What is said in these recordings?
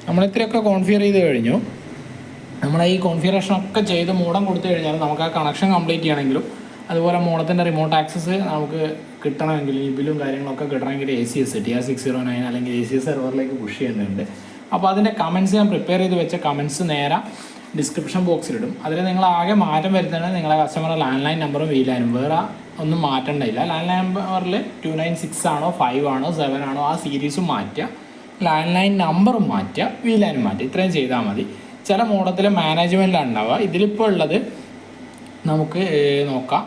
നമ്മളിത്രയൊക്കെ configure ചെയ്ത് കഴിഞ്ഞു. നമ്മൾ ഈ കോൺഫിഗറേഷനൊക്കെ ചെയ്ത് മോഡം കൊടുത്തു കഴിഞ്ഞാൽ നമുക്ക് ആ കണക്ഷൻ കംപ്ലീറ്റ് ചെയ്യണമെങ്കിലും അതുപോലെ മോഡത്തിൻ്റെ റിമോട്ട് ആക്സസ് നമുക്ക് കിട്ടണമെങ്കിൽ ഈ ബില്ലും കാര്യങ്ങളൊക്കെ കിട്ടണമെങ്കിൽ ACS TR609 അല്ലെങ്കിൽ ACS സെർവറിലേക്ക് പുഷ് ചെയ്യേണ്ടതുണ്ട്. അപ്പോൾ അതിൻ്റെ കമൻറ്റ്സ് ഞാൻ പ്രിപ്പയർ ചെയ്ത് വെച്ച കമൻറ്റ്സ് നേരെ ഡിസ്ക്രിപ്ഷൻ ബോക്സിലിടും. അതിൽ നിങ്ങൾ ആകെ മാറ്റം വരുത്തുന്നത് നിങ്ങളെ കസ്റ്റമറുടെ ലാൻഡ് ലൈൻ നമ്പറും വീലാനും, വേറെ ഒന്നും മാറ്റേണ്ടതില്ല. ലാൻഡ് ലൈൻ നമ്പറിൽ 296 ആണോ 5 ആണോ 7 ആണോ ആ സീരീസും മാറ്റുക, ലാൻഡ് ലൈൻ നമ്പറും മാറ്റുക, വീലാനും മാറ്റുക. ഇത്രയും ചെയ്താൽ മതി. ചില മോഡത്തിൽ മാനേജ്മെൻറ്റിലാണ് ഉണ്ടാവുക. ഇതിലിപ്പോൾ ഉള്ളത് നമുക്ക് നോക്കാം,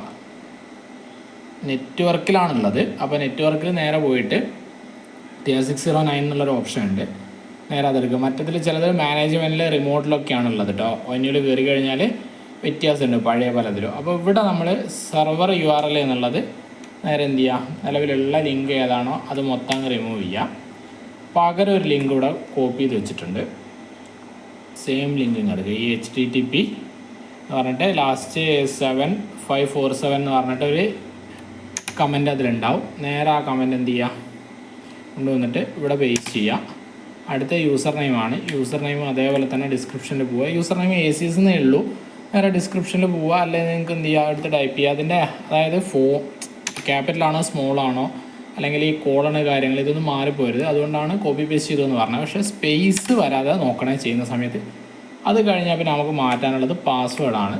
നെറ്റ്വർക്കിലാണുള്ളത്. അപ്പോൾ നെറ്റ്വർക്ക് നേരെ പോയിട്ട് TR609 എന്നുള്ളൊരു ഓപ്ഷൻ ഉണ്ട്, നേരെ അതെടുക്കുക. മറ്റത്തിൽ ചിലത് മാനേജ്മെൻറ്റിൽ റിമോട്ടിലൊക്കെയാണ് ഉള്ളത് കേട്ടോ. ഒന്നിൽ കയറി കഴിഞ്ഞാൽ വ്യത്യാസമുണ്ട് പഴയ പലതിലും. അപ്പോൾ ഇവിടെ നമ്മൾ സെർവർ URL എന്നുള്ളത് നേരെ എന്ത് ചെയ്യുക, നിലവിലുള്ള ലിങ്ക് ഏതാണോ അത് മൊത്തം റിമൂവ് ചെയ്യുക. പകരം ഒരു ലിങ്ക് ഇവിടെ കോപ്പി ചെയ്ത് വെച്ചിട്ടുണ്ട്. സെയിം ലിങ്ക് എടുക്കുക. ഈ HTTP എന്ന് പറഞ്ഞിട്ട് ലാസ്റ്റ് 7547 എന്ന് പറഞ്ഞിട്ട് ഒരു കമൻറ്റ് അതിലുണ്ടാവും. നേരെ ആ കമൻറ്റ് എന്ത് ചെയ്യുക, കൊണ്ടുവന്നിട്ട് ഇവിടെ പേസ്റ്റ് ചെയ്യുക. അടുത്ത യൂസർ നെയിമാണ്. യൂസർ നെയിം അതേപോലെ തന്നെ ഡിസ്ക്രിപ്ഷനിൽ പോവുക. യൂസർ നെയിം ACS എന്നേ ഉള്ളൂ. നേരെ ഡിസ്ക്രിപ്ഷനിൽ പോവുക. അല്ലെങ്കിൽ നിങ്ങൾക്ക് എന്ത് ചെയ്യുക, അടുത്ത് ടൈപ്പ് ചെയ്യുക. അതിൻ്റെ അതായത് ക്യാപിറ്റലാണോ സ്മോളാണോ അല്ലെങ്കിൽ ഈ കോളണ് കാര്യങ്ങൾ ഇതൊന്നും മാറിപ്പോരുത്. അതുകൊണ്ടാണ് കോപ്പി പേസ്റ്റ് ചെയ്തതെന്ന് പറഞ്ഞത്. പക്ഷേ സ്പേസ് വരാതെ നോക്കണേ ചെയ്യുന്ന സമയത്ത്. അത് കഴിഞ്ഞാൽ പിന്നെ നമുക്ക് മാറ്റാനുള്ളത് പാസ്വേഡാണ്.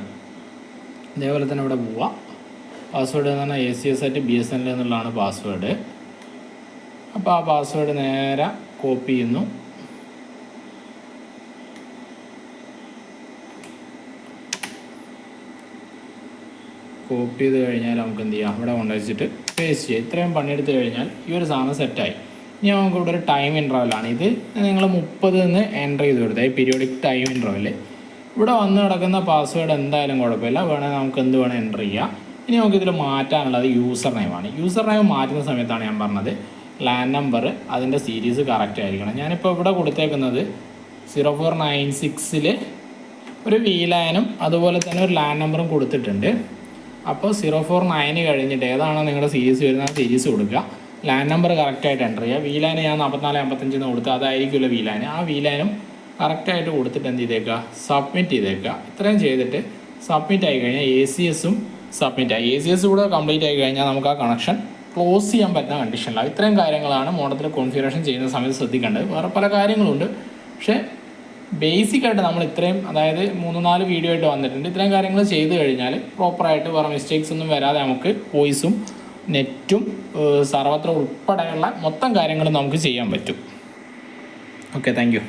അതേപോലെ തന്നെ ഇവിടെ പോവുക. പാസ്വേഡ് എന്ന് പറഞ്ഞാൽ ACS@BSNL എന്നുള്ളതാണ് പാസ്വേഡ്. അപ്പോൾ ആ പാസ്വേഡ് നേരെ കോപ്പി ചെയ്യുന്നു. കോപ്പി ചെയ്ത് കഴിഞ്ഞാൽ നമുക്ക് എന്ത് ചെയ്യാം, ഇവിടെ കൊണ്ടുവച്ചിട്ട് പേസ്റ്റ് ചെയ്യുക. ഇത്രയും പണിയെടുത്ത് കഴിഞ്ഞാൽ ഈ ഒരു സാധനം സെറ്റായി. ഇനി നമുക്ക് ഇവിടെ ഒരു ടൈം ഇൻ്റർവെല്ലാണ്. ഇത് നിങ്ങൾ 30 എന്ന് എൻ്റർ ചെയ്ത് കൊടുത്താൽ ഈ പീരിയോഡിക് ടൈം ഇൻ്റർവെല്. ഇവിടെ വന്ന് കിടക്കുന്ന പാസ്വേഡ് എന്തായാലും കുഴപ്പമില്ല, വേണമെങ്കിൽ നമുക്ക് എന്ത് വേണം എൻ്റർ ചെയ്യാം. ഇനി നമുക്കിതിൽ മാറ്റാനുള്ളത് യൂസർ നെയിമാണ്. യൂസർ നെയിം മാറ്റുന്ന സമയത്താണ് ഞാൻ പറഞ്ഞത് ലാൻഡ് നമ്പർ അതിൻ്റെ സീരീസ് കറക്റ്റ് ആയിരിക്കണം. ഞാനിപ്പോൾ ഇവിടെ കൊടുത്തേക്കുന്നത് 0496 ഒരു VLANും അതുപോലെ തന്നെ ഒരു ലാൻഡ് നമ്പറും കൊടുത്തിട്ടുണ്ട്. അപ്പോൾ 049 കഴിഞ്ഞിട്ട് ഏതാണോ നിങ്ങളുടെ സീരീസ് വരുന്നത് ആ സീരീസ് കൊടുക്കുക. ലാൻഡ് നമ്പർ കറക്റ്റായിട്ട് എൻ്റർ ചെയ്യുക. VLAN ഞാൻ 4455 എന്ന് കൊടുത്ത് അതായിരിക്കുമല്ലോ VLAN. ആ VLAനും കറക്റ്റായിട്ട് കൊടുത്തിട്ട് എന്ത് ചെയ്തേക്കുക, സബ്മിറ്റ് ചെയ്തേക്കുക. ഇത്രയും ചെയ്തിട്ട് സബ്മിറ്റ് ആയി കഴിഞ്ഞാൽ ACSഉം സബ്മിറ്റ് ആയി. ACS കൂടെ കംപ്ലീറ്റ് ആയി കഴിഞ്ഞാൽ നമുക്ക് ആ കണക്ഷൻ ക്ലോസ് ചെയ്യാൻ പറ്റുന്ന കണ്ടീഷനിലാണ്. ഇത്രയും കാര്യങ്ങളാണ് മോഡത്തിൽ കോൺഫിഗറേഷൻ ചെയ്യുന്ന സമയത്ത് ശ്രദ്ധിക്കേണ്ടത്. വേറെ പല കാര്യങ്ങളുണ്ട്, പക്ഷേ ബേസിക്കായിട്ട് നമ്മൾ ഇത്രയും, അതായത് 3-4 വീഡിയോ ആയിട്ട് വന്നിട്ടുണ്ട്. ഇത്രയും കാര്യങ്ങൾ ചെയ്ത് കഴിഞ്ഞാൽ പ്രോപ്പറായിട്ട് വേറെ മിസ്റ്റേക്സ് ഒന്നും വരാതെ നമുക്ക് വോയിസും നെറ്റും സർവത്ര ഉൾപ്പെടെയുള്ള മൊത്തം കാര്യങ്ങളും നമുക്ക് ചെയ്യാൻ പറ്റും. Okay, thank you.